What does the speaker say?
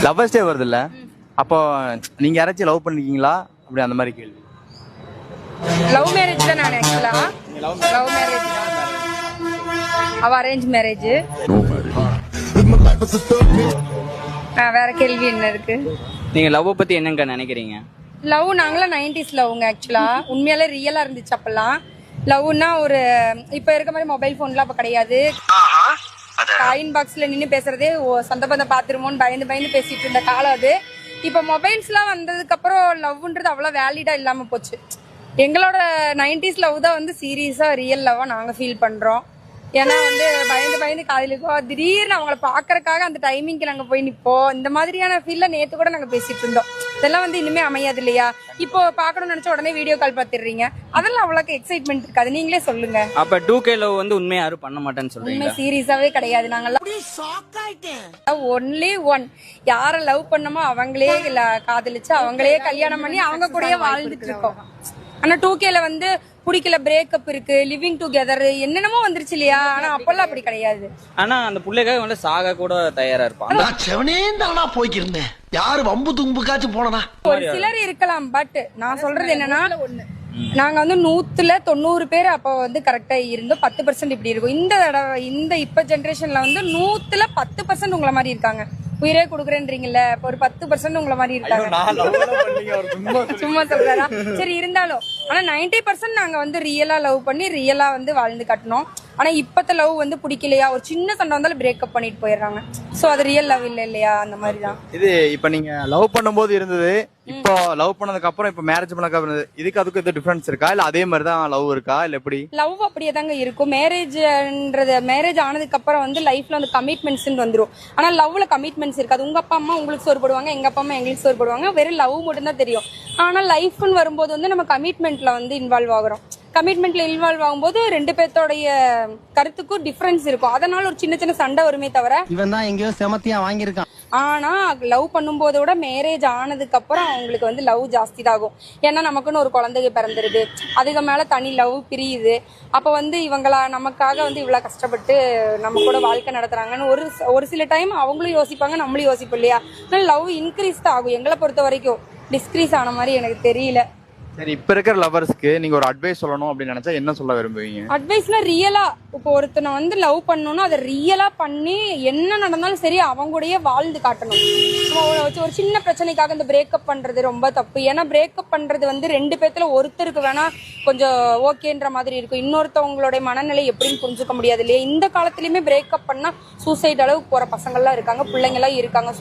Lovers day வருது இல்ல, அப்போ நீங்க யாராச்சும் லவ் பண்ணிருக்கீங்களா அப்படி அந்த மாதிரி கேள்வி. லவ் மேரேஜ் தான். நான் ஆக்சுவலா லவ் மேரேஜ் தான். அவ அரேஞ்ச் மேரேஜ். வேற கேள்வி என்ன இருக்கு? நீங்க லவ் பத்தி என்னங்க நினைக்கிறீங்க? லவ் நாங்களாம் 90s லவ்ங்க. ஆக்சுவலா உண்மையாலே ரியலா இருந்துச்சு அப்பெல்லாம். லவ்னா ஒரு இப்ப இருக்க மாதிரி மொபைல் போன்லாம் அப்ப கிடையாது. காயின் பாக்ஸ்ல நின்று பேசுறதே சொந்த பந்தம் பாத்துருமோன்னு பயந்து பயந்து பேசிட்டு இருந்த காலம் அது. இப்ப மொபைல்ஸ்லாம் வந்ததுக்கு அப்புறம் லவ்ன்றது அவ்வளவு வேலிடா இல்லாம போச்சு. எங்களோட 90s லவ் தான் வந்து சீரியஸா ரியல் லவ்வா நாங்க ஃபீல் பண்றோம். ஏன்னா வந்து பயந்து பயந்து காதலிப்போம். திடீர்னு அவங்கள பாக்குறதுக்காக அந்த டைமிங்க்கு நாங்க போய் நிப்போம். இந்த மாதிரியான ஃபீல்ல நேத்து கூட நாங்க பேசிட்டு இருந்தோம். இதெல்லாம் வந்து இனிமே அமையாது இல்லையா? இப்போ பாக்கணும்னு நினைச்ச உடனே வீடியோ கால் பாத்துறீங்க. அதெல்லாம் அவ்வளவு எக்ஸைட்மெண்ட் இருக்காது. நீங்களே சொல்லுங்க. அப்ப 2K லவ் வந்து உண்மையா யாரும் பண்ண மாட்டேன்னு சொல்றீங்க? உண்மை சீரியஸாவே கிடையாது. நாங்க ஒன்லி ஒன் யார லவ் பண்ணமோ அவங்களே காதலிச்சு அவங்களே கல்யாணம் பண்ணி அவங்க கூடயே வாழ்ந்துட்டு இருக்கோம். ஆனா 2Kல வந்து பிடிக்கல, பிரேக்கப் இருக்கு, லிவிங் டுகெதர் என்னென்னமோ வந்துருச்சு இல்லையா? ஆனா அப்பெல்லாம் அப்படி கிடையாது. ஆனா அந்த பிள்ளைக்காக வந்து சாக கூட தயாரா இருப்பான். நான் செவனேந்தானா போய்க்கிருந்தேன். யாரு வம்பு தும்புக்காச்சும் போனனா? ஒரு சிலர் இருக்கலாம். பட் நான் சொல்றது என்னன்னா, நாங்க வந்து 100ல 90 பேர் அப்ப வந்து கரெக்டா இருந்தோம். 10% இப்படி இருக்கும். இந்த தடவை இந்த இப்ப ஜெனரேஷன்ல வந்து 100ல 10% உங்களை மாதிரி இருக்காங்க. உயிரே கொடுக்குறேன்றீங்கல்ல, ஒரு 10% உங்களை மாதிரி இருக்காங்க. சும்மா சொல்றாரா? சரி இருந்தாலும் ஆனா 90% நாங்க வந்து ரியலா லவ் பண்ணி ரியலா வந்து வாழ்ந்து காட்டணும். ஆனா இப்பத்த லவ் வந்து பிடிக்கலையா, ஒரு சின்ன சண்டை வந்தாலும் பிரேக்கப் பண்ணிட்டு போயிடுறாங்க. சோ அது ரியல் லவ் இல்ல இல்லையா? அந்த மாதிரி தான் இது. இப்ப நீங்க லவ் பண்ணும்போது இருந்தது, இப்போ லவ் பண்ணதுக்கு அப்புறம் இப்ப மேரேஜ் பண்ணதுக்கு அப்புறம் இதுக்கு அதுக்கு எது டிஃபரன்ஸ் இருக்கா, இல்ல அதே மாதிரி தான் லவ் இருக்கா, இல்ல எப்படி? லவ் அப்படியே தாங்க இருக்கும். மேரேஜ் ஆனதுக்கு அப்புறம் வந்து லைஃப்ல வந்து கமிட்மெண்ட்ஸ் வந்துரும். ஆனா லவ்ல கமிட்மெண்ட்ஸ் இருக்காது. உங்க அப்பா அம்மா உங்களுக்கு சோறு போடுவாங்க, எங்க அப்பா அம்மா எங்களுக்கு சோறு போடுவாங்க. வெறும் லவ் மட்டும் தான் தெரியும். ஆனா லைஃப்னு வரும்போது வந்து நம்ம கமிட்மெண்ட்ல வந்து இன்வால்வ் ஆகுறோம். கமிட்மெண்ட்ல இன்வால்வ் ஆகும்போது ரெண்டு பேர்த்தோடைய கருத்துக்கும் டிஃபரன்ஸ் இருக்கும். அதனால ஒரு சின்ன சின்ன சண்டை வருமே தவிர, இவன் தான் எங்கேயோ செமத்தியா வாங்கியிருக்கான். ஆனா லவ் பண்ணும்போதை விட மேரேஜ் ஆனதுக்கு அப்புறம் அவங்களுக்கு வந்து லவ் ஜாஸ்தி தான் ஆகும். ஏன்னா நமக்குன்னு ஒரு குழந்தைங்க பிறந்துருது, அதுக்கு மேல தனி லவ் பிரியுது. அப்ப வந்து இவங்களா நமக்காக வந்து இவ்வளவு கஷ்டப்பட்டு நம்ம கூட வாழ்க்கை நடத்துறாங்கன்னு ஒரு சில டைம் அவங்களும் யோசிப்பாங்க, நம்மளும் யோசிப்போம் இல்லையா? லவ் இன்க்ரீஸ் தான் ஆகும். எங்களை பொறுத்த வரைக்கும் டிஸ்கிரீஸ் ஆன மாதிரி எனக்கு தெரியல. சரி, இப்ப இருக்கிற லவர்ஸ்க்கு நீங்க ஒரு அட்வைஸ் சொல்லணும் அப்படின்னு நினைச்சா என்ன சொல்ல விரும்புவீங்க? அட்வைஸ்னா ரியலா இப்போ ஒருத்தனை வந்து லவ் பண்ணணும்னா அதை ரியலா பண்ணி என்ன நடந்தாலும் சரி அவங்க கூடயே வாழ்ந்து காட்டணும். ஒரு சின்ன பிரச்சனைக்காக இந்த பிரேக்கப் பண்றது ரொம்ப தப்பு. ஏன்னா பிரேக்கப் பண்றது வந்து ரெண்டு பேத்துல ஒருத்தருக்கு வேணா கொஞ்சம் ஓகேன்ற மாதிரி இருக்கும். இன்னொருத்தவங்களுடைய மனநிலை எப்படின்னு புரிஞ்சுக்க முடியாது இல்லையா? இந்த காலத்திலயுமே பிரேக்கப் பண்ணா சூசைட் அளவுக்கு போற பசங்கள்லாம் இருக்காங்க, பிள்ளைங்க எல்லாம் இருக்காங்க.